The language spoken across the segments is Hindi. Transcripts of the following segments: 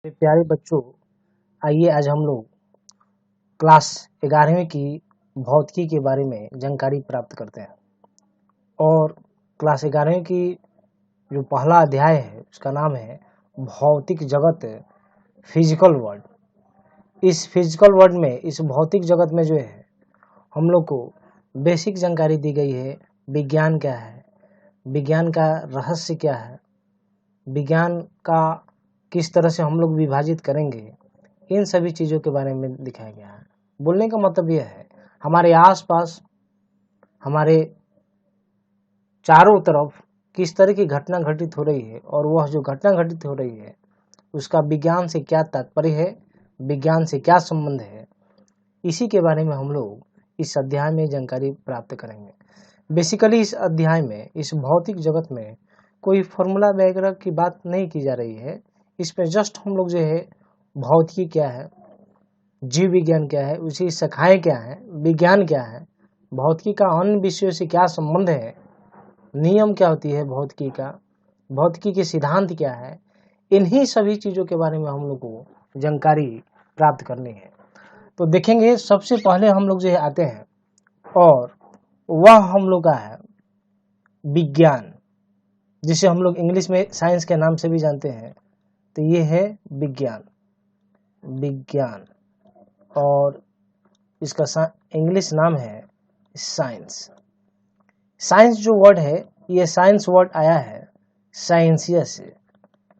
मेरे प्यारे बच्चों, आइए आज हम लोग क्लास 11वीं की भौतिकी के बारे में जानकारी प्राप्त करते हैं। और क्लास 11वीं की जो पहला अध्याय है उसका नाम है भौतिक जगत, फिजिकल वर्ल्ड। इस फिजिकल वर्ल्ड में, इस भौतिक जगत में जो है हम लोग को बेसिक जानकारी दी गई है। विज्ञान क्या है, विज्ञान का रहस्य क्या है, विज्ञान का किस तरह से हम लोग विभाजित करेंगे, इन सभी चीज़ों के बारे में दिखाया गया है। बोलने का मतलब यह है हमारे आसपास, हमारे चारों तरफ किस तरह की घटना घटित हो रही है और वह जो घटना घटित हो रही है उसका विज्ञान से क्या तात्पर्य है, विज्ञान से क्या संबंध है, इसी के बारे में हम लोग इस अध्याय में जानकारी प्राप्त करेंगे। बेसिकली इस अध्याय में, इस भौतिक जगत में कोई फॉर्मूला वगैरह की बात नहीं की जा रही है। इसमें जस्ट हम लोग जो है भौतिकी क्या है, जीव विज्ञान क्या है, उसकी शाखाएं क्या है, विज्ञान क्या है, भौतिकी का अन्य विषयों से क्या संबंध है, नियम क्या होती है भौतिकी का, भौतिकी के सिद्धांत क्या है, इन्हीं सभी चीज़ों के बारे में हम लोग को जानकारी प्राप्त करनी है। तो देखेंगे सबसे पहले हम लोग जो है आते हैं और वह हम लोग का है विज्ञान, जिसे हम लोग इंग्लिश में साइंस के नाम से भी जानते हैं। तो ये है विज्ञान, विज्ञान, और इसका इंग्लिश नाम है साइंस। साइंस जो वर्ड है, ये साइंस वर्ड आया है साइंसिया से,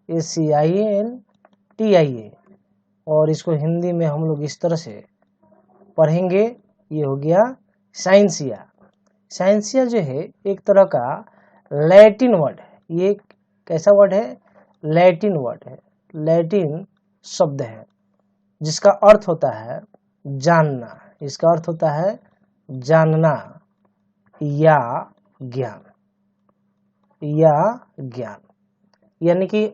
SCINTIA, और इसको हिंदी में हम लोग इस तरह से पढ़ेंगे, ये हो गया साइंसिया। साइंसिया जो है एक तरह का लैटिन वर्ड है। ये कैसा वर्ड है? लैटिन वर्ड है, लैटिन शब्द है जिसका अर्थ होता है जानना। इसका अर्थ होता है जानना या ज्ञान, या ज्ञान। यानी कि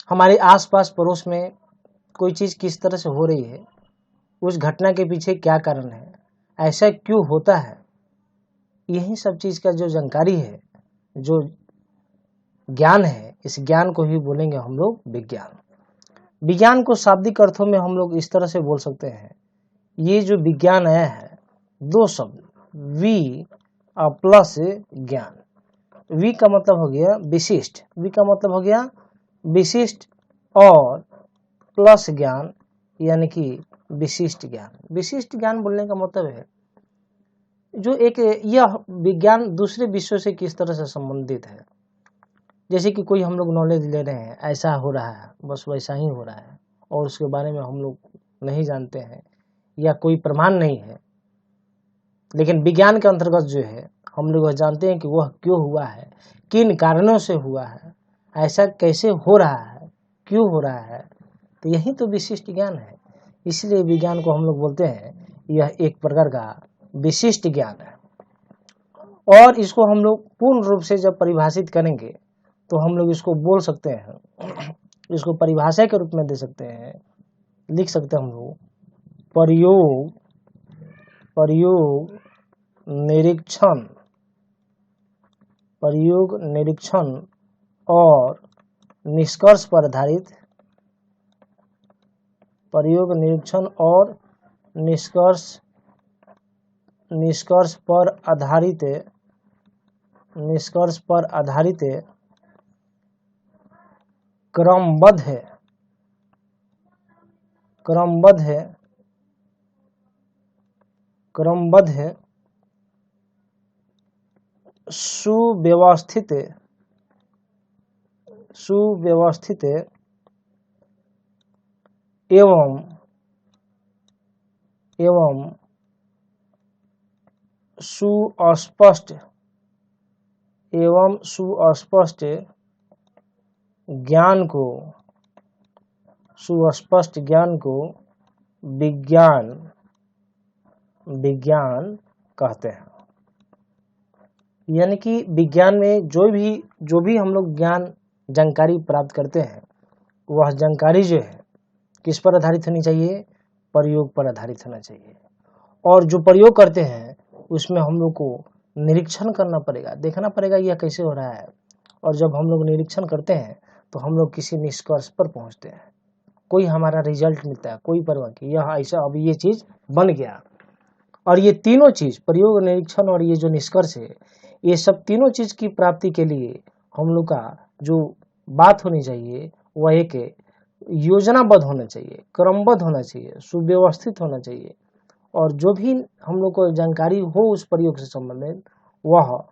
हमारे आसपास पड़ोस में कोई चीज़ किस तरह से हो रही है, उस घटना के पीछे क्या कारण है, ऐसा क्यों होता है, यही सब चीज़ का जो जानकारी है, जो ज्ञान है, इस ज्ञान को ही बोलेंगे हम लोग विज्ञान। विज्ञान को शाब्दिक अर्थों में हम लोग इस तरह से बोल सकते हैं, ये जो विज्ञान आया है, दो शब्द वी प्लस ज्ञान। वी का मतलब हो गया विशिष्ट, वी का मतलब हो गया विशिष्ट, और प्लस ज्ञान यानी कि विशिष्ट ज्ञान। विशिष्ट ज्ञान बोलने का मतलब है जो एक, यह विज्ञान दूसरे विषयों से किस तरह से संबंधित है। जैसे कि कोई हम लोग नॉलेज ले रहे हैं, ऐसा हो रहा है, बस वैसा ही हो रहा है, और उसके बारे में हम लोग नहीं जानते हैं या कोई प्रमाण नहीं है। लेकिन विज्ञान के अंतर्गत जो है हम लोग जानते हैं कि वह क्यों हुआ है, किन कारणों से हुआ है, ऐसा कैसे हो रहा है, क्यों हो रहा है। तो यही तो विशिष्ट ज्ञान है। इसलिए विज्ञान को हम लोग बोलते हैं यह एक प्रकार का विशिष्ट ज्ञान है। और इसको हम लोग पूर्ण रूप से जब परिभाषित करेंगे तो हम लोग इसको बोल सकते हैं, इसको परिभाषा के रूप में दे सकते हैं, लिख सकते हैं हम लोग प्रयोग निरीक्षण, प्रयोग निरीक्षण और निष्कर्ष पर आधारित, प्रयोग निरीक्षण और निष्कर्ष पर आधारित क्रमबद्ध सुव्यवस्थित एवं सुस्पष्ट ज्ञान को विज्ञान कहते हैं। यानी कि विज्ञान में जो भी हम लोग ज्ञान जानकारी प्राप्त करते हैं, वह जानकारी जो है किस पर आधारित होनी चाहिए? प्रयोग पर आधारित होना चाहिए। और जो प्रयोग करते हैं उसमें हम लोग को निरीक्षण करना पड़ेगा, देखना पड़ेगा यह कैसे हो रहा है। और जब हम लोग निरीक्षण करते हैं तो हम लोग किसी निष्कर्ष पर पहुंचते हैं, कोई हमारा रिजल्ट मिलता है, कोई परवाह की यह ऐसा अब ये चीज बन गया। और ये तीनों चीज, प्रयोग, निरीक्षण और ये जो निष्कर्ष है, ये सब तीनों चीज की प्राप्ति के लिए हम लोग का जो बात होनी चाहिए वह एक योजनाबद्ध होना चाहिए, क्रमबद्ध होना चाहिए, सुव्यवस्थित होना चाहिए। और जो भी हम लोग को जानकारी हो उस प्रयोग से संबंधित वह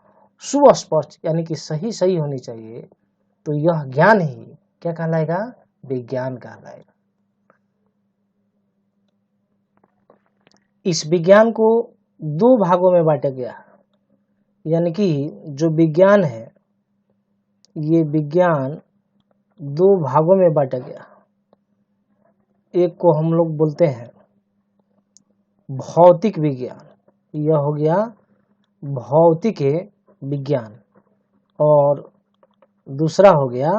सुस्पष्ट यानी कि सही सही होनी चाहिए। तो यह ज्ञान ही क्या कहलाएगा? विज्ञान कहलाएगा। इस विज्ञान को दो भागों में बांटा गया, यानी कि जो विज्ञान है ये विज्ञान दो भागों में बांटा गया। एक को हम लोग बोलते हैं भौतिक विज्ञान, यह हो गया भौतिक विज्ञान, और दूसरा हो गया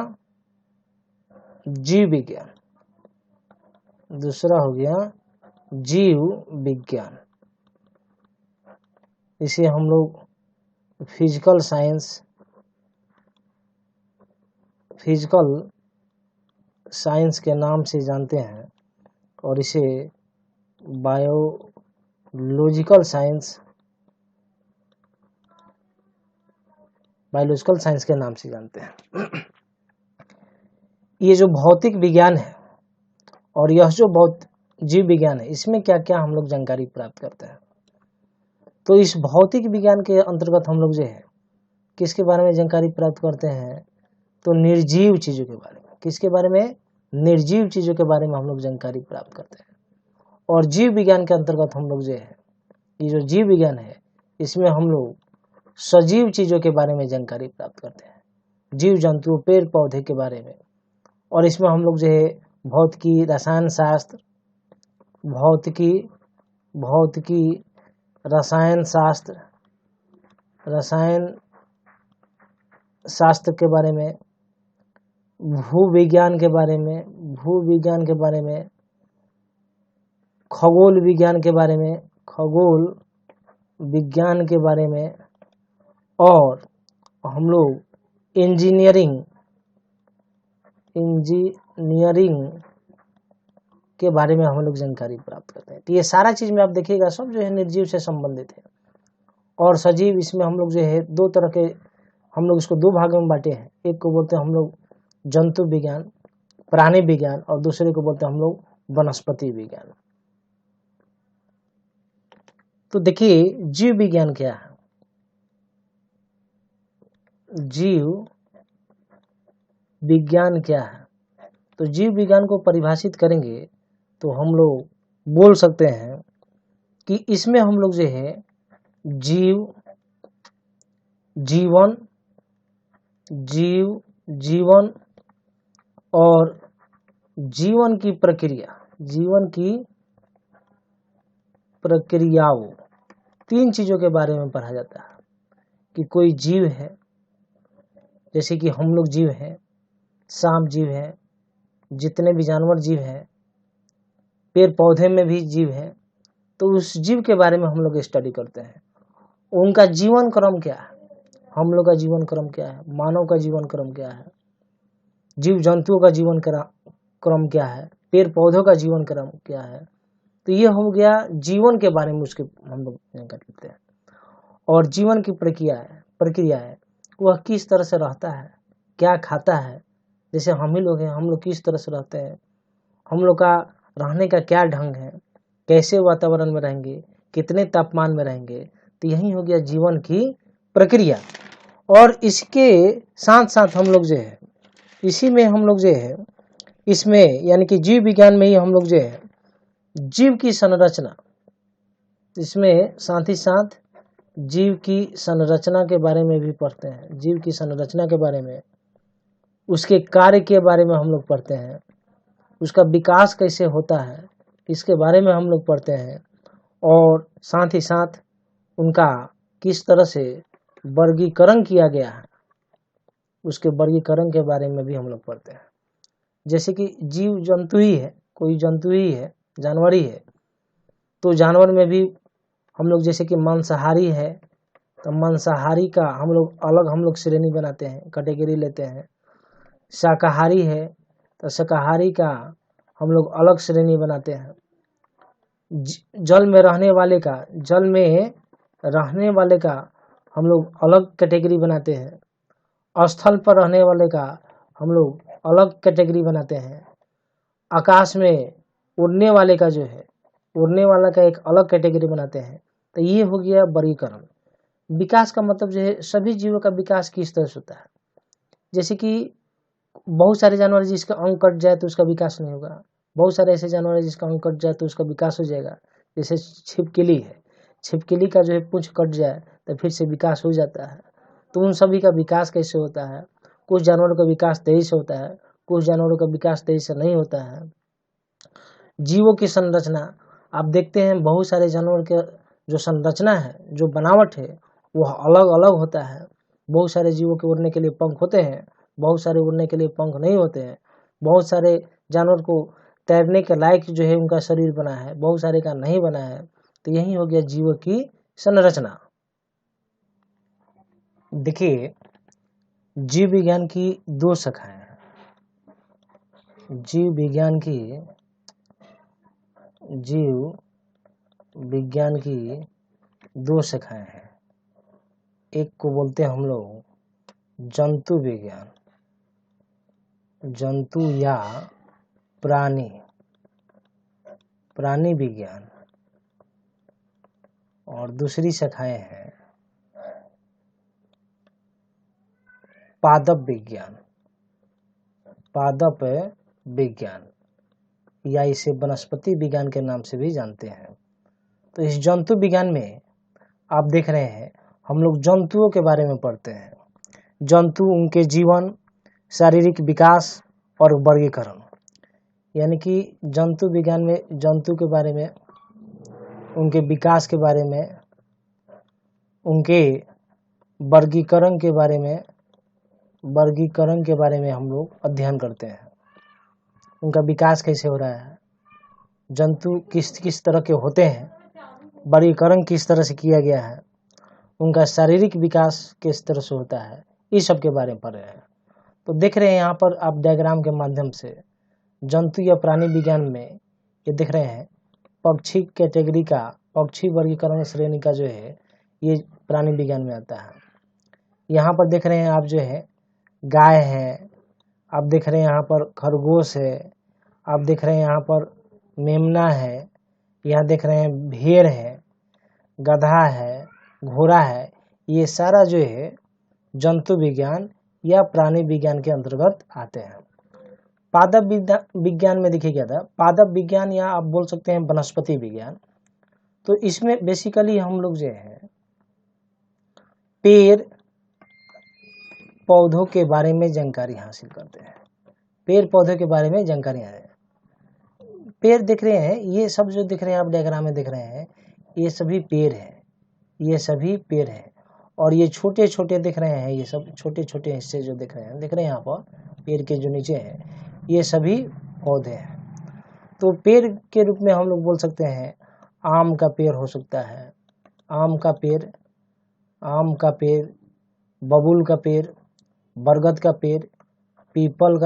जीव विज्ञान, दूसरा हो गया जीव विज्ञान। इसे हम लोग फिजिकल साइंस के नाम से जानते हैं, और इसे बायोलॉजिकल साइंस के नाम से जानते हैं। ये जो भौतिक विज्ञान है और यह जो जीव विज्ञान है, इसमें क्या क्या हम लोग जानकारी प्राप्त करते हैं। तो इस भौतिक विज्ञान के अंतर्गत हम लोग जो है किसके बारे में जानकारी प्राप्त करते हैं? तो निर्जीव चीजों के बारे में। किसके बारे में? निर्जीव चीजों के बारे में हम लोग जानकारी प्राप्त करते हैं। और जीव विज्ञान के अंतर्गत हम लोग जो है, ये जो जीव विज्ञान है इसमें हम लोग सजीव चीजों के बारे में जानकारी प्राप्त करते हैं, जीव जंतु, पेड़ पौधे के बारे में। और इसमें हम लोग जो है भौतिकी, रसायन शास्त्र, रसायन शास्त्र के बारे में, भूविज्ञान के बारे में, खगोल विज्ञान के बारे में, और हम लोग इंजीनियरिंग के बारे में हम लोग जानकारी प्राप्त करते हैं। तो ये सारा चीज में आप देखिएगा सब जो है निर्जीव से संबंधित है। और सजीव, इसमें हम लोग जो है दो तरह के, हम लोग इसको दो भागों में बांटे हैं। एक को बोलते हैं हम लोग जंतु विज्ञान, प्राणी विज्ञान, और दूसरे को बोलते हैं हम लोग वनस्पति विज्ञान। तो देखिए जीव विज्ञान क्या है। जीव विज्ञान क्या है? तो जीव विज्ञान को परिभाषित करेंगे तो हम लोग बोल सकते हैं कि इसमें हम लोग जो है जीवन और जीवन की प्रक्रियाओं, तीन चीजों के बारे में पढ़ा जाता है। कि कोई जीव है, जैसे कि हम लोग जीव हैं, सांप जीव है, जितने भी जानवर जीव हैं, पेड़ पौधे में भी जीव है, तो उस जीव के बारे में हम लोग स्टडी करते हैं। उनका जीवन क्रम क्या है, हम लोग का जीवन क्रम क्या है, मानव का जीवन क्रम क्या है, जीव जंतुओं का जीवन क्रम क्या है, पेड़ पौधों का जीवन क्रम क्या है। तो ये हो गया जीवन के बारे में उसके हम लोग जानकारी लेते हैं। और जीवन की प्रक्रिया है, वह किस तरह से रहता है, क्या खाता है। जैसे हम ही लोग हैं, हम लोग किस तरह से रहते हैं, हम लोग का रहने का क्या ढंग है, कैसे वातावरण में रहेंगे, कितने तापमान में रहेंगे। तो यही हो गया जीवन की प्रक्रिया। और इसके साथ साथ हम लोग जो है, इसी में हम लोग जो है, इसमें यानी कि जीव विज्ञान में ही हम लोग जो है जीव की संरचना, इसमें साथ ही साथ जीव की संरचना के बारे में भी पढ़ते हैं। जीव की संरचना के बारे में, उसके कार्य के बारे में हम लोग पढ़ते हैं, उसका विकास कैसे होता है इसके बारे में हम लोग पढ़ते हैं। और साथ ही साथ उनका किस तरह से वर्गीकरण किया गया है, उसके वर्गीकरण के बारे में भी हम लोग पढ़ते हैं। जैसे कि जीव जंतु ही है, कोई जंतु ही है, जानवर ही है, तो जानवर में भी हम लोग जैसे कि मांसाहारी है, तो मांसाहारी का हम लोग अलग हम लोग श्रेणी बनाते हैं, कैटेगरी लेते हैं। शाकाहारी है तो शाकाहारी का हम लोग अलग श्रेणी बनाते हैं। जल में रहने वाले का हम लोग अलग कैटेगरी बनाते हैं। स्थल पर रहने वाले का हम लोग अलग कैटेगरी बनाते हैं। आकाश में उड़ने वाले का जो है, उड़ने वाला का एक अलग कैटेगरी बनाते हैं। तो ये हो गया वर्गीकरण। विकास का मतलब जो है सभी जीवों का विकास किस तरह से होता है। जैसे कि बहुत सारे जानवर जिसका अंग कट जाए तो उसका विकास नहीं होगा, बहुत सारे ऐसे जानवर है जिसका अंग कट जाए तो उसका विकास हो जाएगा। जैसे छिपकली है, छिपकली का जो है पूंछ कट जाए तो फिर से विकास हो जाता है। तो उन सभी का विकास कैसे होता है। कुछ जानवरों का विकास तेजी से होता है, कुछ जानवरों का विकास तेजी से नहीं होता है। जीवों की संरचना आप देखते हैं, बहुत सारे जानवर के जो संरचना है, जो बनावट है, वो अलग अलग होता है। बहुत सारे जीवों के उड़ने के लिए पंख होते हैं, बहुत सारे उड़ने के लिए पंख नहीं होते हैं। बहुत सारे जानवर को तैरने के लायक जो है उनका शरीर बना है, बहुत सारे का नहीं बना है। तो यही हो गया जीवों की संरचना। देखिए, जीव विज्ञान की दो शाखाएं हैं। जीव विज्ञान की दो शाखाएं हैं। एक को बोलते हैं हम लोग जंतु विज्ञान, जंतु या प्राणी विज्ञान, और दूसरी शाखाएं हैं पादप विज्ञान, या इसे वनस्पति विज्ञान के नाम से भी जानते हैं। तो इस जंतु विज्ञान में आप देख रहे हैं हम लोग जंतुओं के बारे में पढ़ते हैं। जंतु, उनके जीवन, शारीरिक विकास और वर्गीकरण। यानी कि जंतु विज्ञान में जंतु के बारे में, उनके विकास के बारे में, उनके वर्गीकरण के बारे में हम लोग अध्ययन करते हैं। उनका विकास कैसे हो रहा है, जंतु किस तरह के होते हैं, वर्गीकरण किस तरह से किया गया है, उनका शारीरिक विकास किस तरह से होता है, इस सब के बारे में पढ़ रहे हैं। तो देख रहे हैं यहाँ पर आप डायग्राम के माध्यम से जंतु या प्राणी विज्ञान में ये देख रहे हैं पक्षी कैटेगरी का, पक्षी वर्गीकरण श्रेणी का जो है ये प्राणी विज्ञान में आता है। यहाँ पर देख रहे हैं आप जो है गाय है, आप देख रहे हैं यहाँ पर खरगोश है, आप देख रहे हैं यहाँ पर मेमना है, यहाँ देख रहे हैं भेड़ है, गधा है, घोड़ा है। ये सारा जो है जंतु विज्ञान या प्राणी विज्ञान के अंतर्गत आते हैं। पादप विज्ञान में देखिए क्या था, पादप विज्ञान या आप बोल सकते हैं वनस्पति विज्ञान। तो इसमें बेसिकली हम लोग जो है पेड़ पौधों के बारे में जानकारी हासिल करते हैं। पेड़ पौधों के बारे में जानकारी है। पेड़ दिख रहे हैं, ये सब जो दिख रहे हैं आप डायग्राम में दिख रहे हैं, ये सभी पेड़ हैं, ये सभी पेड़ हैं। और ये छोटे छोटे दिख रहे हैं, ये सब छोटे छोटे हिस्से जो दिख रहे हैं, यहाँ पर पेड़ के जो नीचे हैं ये सभी पौधे हैं। तो पेड़ के रूप में हम लोग बोल सकते हैं आम का पेड़ हो सकता है, आम का पेड़, बबूल का पेड़, बरगद का पेड़, पीपल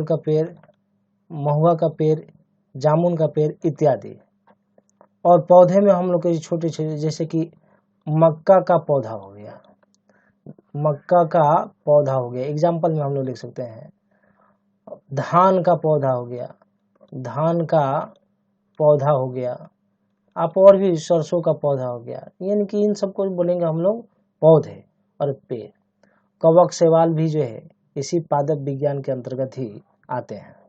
का पेड़, महुआ का पेड़, जामुन का पेड़ इत्यादि। और पौधे में हम लोग के छोटे छोटे जैसे कि मक्का का पौधा हो गया, एग्जाम्पल में हम लोग लिख सकते हैं धान का पौधा हो गया, आप और भी सरसों का पौधा हो गया। यानी कि इन सबको बोलेंगे हम लोग पौधे और पेड़। कवक शैवाल भी जो है इसी पादप विज्ञान के अंतर्गत ही आते हैं।